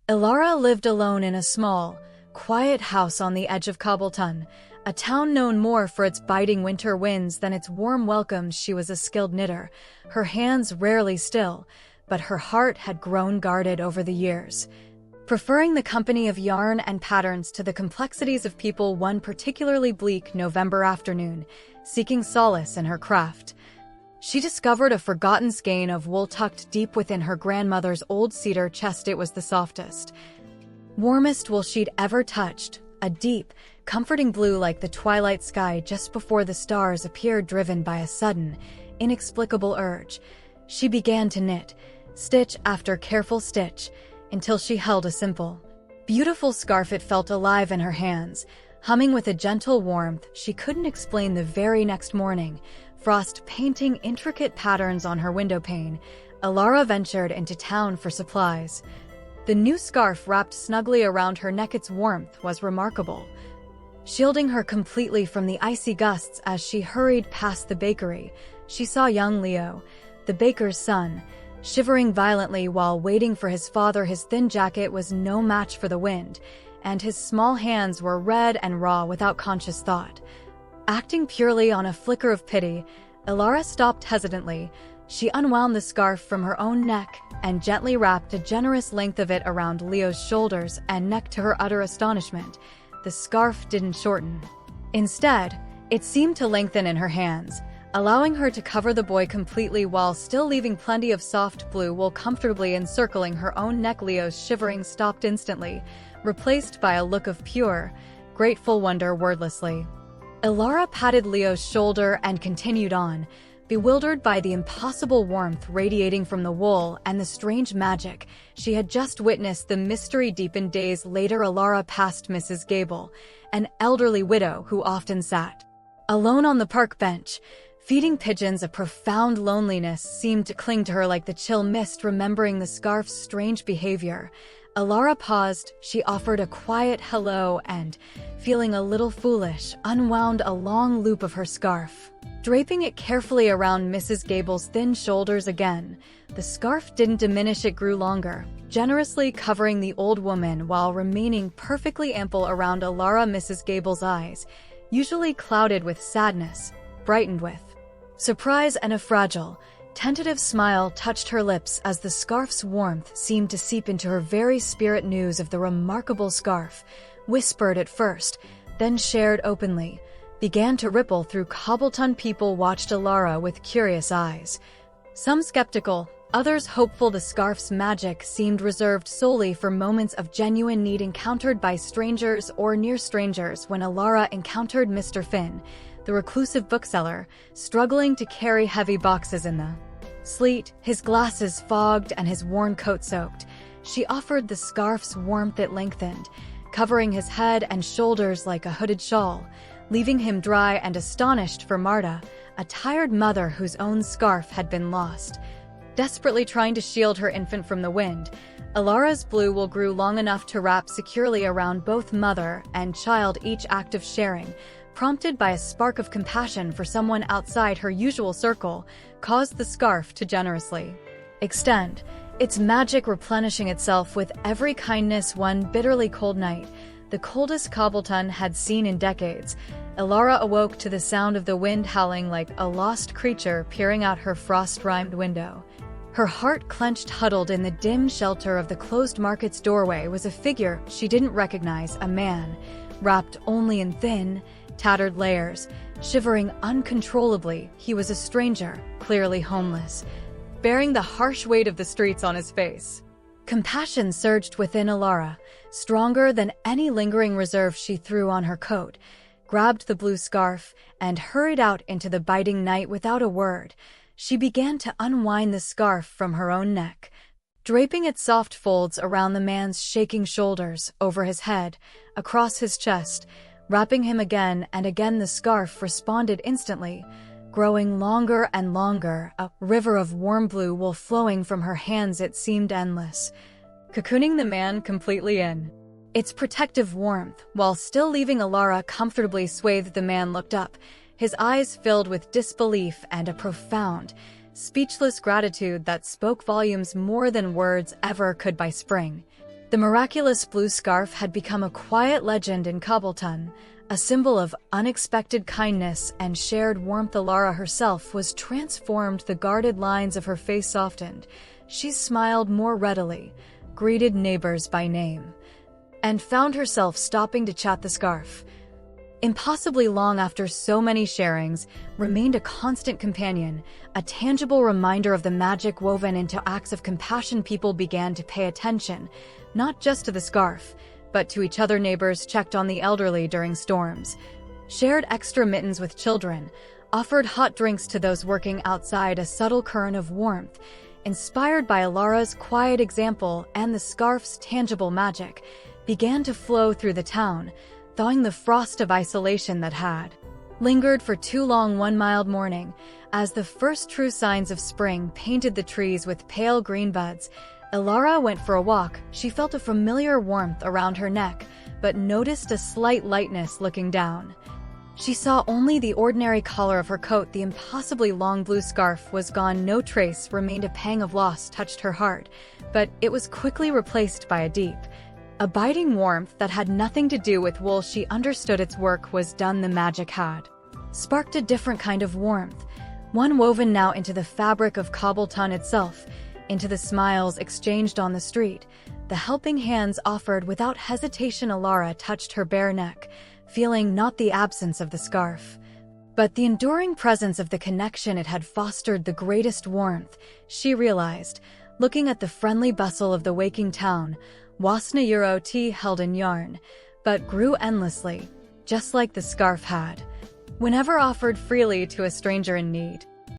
Ilara lived alone in a small, quiet house on the edge of Cobbleton, a town known more for its biting winter winds than its warm welcomes. She was a skilled knitter, her hands rarely still, but her heart had grown guarded over the years. Preferring the company of yarn and patterns to the complexities of people one particularly bleak November afternoon, seeking solace in her craft, she discovered a forgotten skein of wool tucked deep within her grandmother's old cedar chest. It was the softest, warmest wool she'd ever touched, a deep, comforting blue like the twilight sky just before the stars appeared. Driven by a sudden, inexplicable urge, she began to knit, stitch after careful stitch, until she held a simple, beautiful scarf. It felt alive in her hands, humming with a gentle warmth she couldn't explain. The very next morning, frost painting intricate patterns on her windowpane, Ilara ventured into town for supplies. The new scarf wrapped snugly around her neck, its warmth was remarkable, shielding her completely from the icy gusts. As she hurried past the bakery, she saw young Leo, the baker's son, shivering violently while waiting for his father. His thin jacket was no match for the wind, and his small hands were red and raw. Without conscious thought, acting purely on a flicker of pity, Ilara stopped hesitantly. She unwound the scarf from her own neck and gently wrapped a generous length of it around Leo's shoulders and neck. To her utter astonishment, the scarf didn't shorten. Instead, it seemed to lengthen in her hands, allowing her to cover the boy completely while still leaving plenty of soft blue wool comfortably encircling her own neck. Leo's shivering stopped instantly, replaced by a look of pure, grateful wonder. Wordlessly, Ilara patted Leo's shoulder and continued on, bewildered by the impossible warmth radiating from the wool and the strange magic she had just witnessed. The mystery deepened. Days later, Ilara passed Mrs. Gable, an elderly widow who often sat alone on the park bench, feeding pigeons. A profound loneliness seemed to cling to her like the chill mist. Remembering the scarf's strange behavior, Ilara paused. She offered a quiet hello and, feeling a little foolish, unwound a long loop of her scarf, draping it carefully around Mrs. Gable's thin shoulders. Again, the scarf didn't diminish. It grew longer, generously covering the old woman while remaining perfectly ample around Ilara. Mrs. Gable's eyes, usually clouded with sadness, brightened with surprise, and a fragile, tentative smile touched her lips as the scarf's warmth seemed to seep into her very spirit. News of the remarkable scarf, whispered at first, then shared openly, began to ripple through Cobbleton. People watched Ilara with curious eyes, some skeptical, others hopeful. The scarf's magic seemed reserved solely for moments of genuine need encountered by strangers or near strangers. When Ilara encountered Mr. Finn, the reclusive bookseller, struggling to carry heavy boxes in the sleet, his glasses fogged and his worn coat soaked, she offered the scarf's warmth. It lengthened, covering his head and shoulders like a hooded shawl, leaving him dry and astonished. For Marta, a tired mother whose own scarf had been lost, desperately trying to shield her infant from the wind, Ilara's blue wool grew long enough to wrap securely around both mother and child. Each act of sharing, prompted by a spark of compassion for someone outside her usual circle, caused the scarf to generously extend, its magic replenishing itself with every kindness. One bitterly cold night, the coldest Cobbleton had seen in decades, Ilara awoke to the sound of the wind howling like a lost creature peering out her frost-rimed window. Her heart clenched. Huddled in the dim shelter of the closed market's doorway was a figure she didn't recognize, a man, wrapped only in thin, tattered layers, shivering uncontrollably. He was a stranger, clearly homeless, bearing the harsh weight of the streets on his face. Compassion surged within Ilara, stronger than any lingering reserve. She threw on her coat, grabbed the blue scarf, and hurried out into the biting night. Without a word, she began to unwind the scarf from her own neck, draping its soft folds around the man's shaking shoulders, over his head, across his chest, wrapping him again and again. The scarf responded instantly, growing longer and longer, a river of warm blue wool flowing from her hands. It seemed endless, cocooning the man completely in its protective warmth, while still leaving Ilara comfortably swathed. The man looked up, his eyes filled with disbelief and a profound, speechless gratitude that spoke volumes more than words ever could. By spring, The miraculous blue scarf had become a quiet legend in Cobbleton, a symbol of unexpected kindness and shared warmth. Alara herself was transformed, the guarded lines of her face softened. She smiled more readily, greeted neighbors by name, and found herself stopping to chat. The scarf, impossibly long after so many sharings, remained a constant companion, a tangible reminder of the magic woven into acts of compassion. People began to pay attention, not just to the scarf, but to each other. Neighbors checked on the elderly during storms, shared extra mittens with children, offered hot drinks to those working outside. A subtle current of warmth, inspired by Alara's quiet example and the scarf's tangible magic, began to flow through the town, thawing the frost of isolation that had lingered for too long. One mild morning, as the first true signs of spring painted the trees with pale green buds, Alara went for a walk. She felt a familiar warmth around her neck, but noticed a slight lightness looking down. She saw only the ordinary collar of her coat. The impossibly long blue scarf was gone. No trace remained. A pang of loss touched her heart, but it was quickly replaced by a deep, abiding warmth that had nothing to do with wool. She understood its work was done. The magic had sparked a different kind of warmth, one woven now into the fabric of Cobbleton itself, into the smiles exchanged on the street, the helping hands offered without hesitation. Alara touched her bare neck, feeling not the absence of the scarf, but the enduring presence of the connection it had fostered. The greatest warmth, she realized, looking at the friendly bustle of the waking town, wasna euro tea held in yarn, but grew endlessly, just like the scarf had, whenever offered freely to a stranger in need.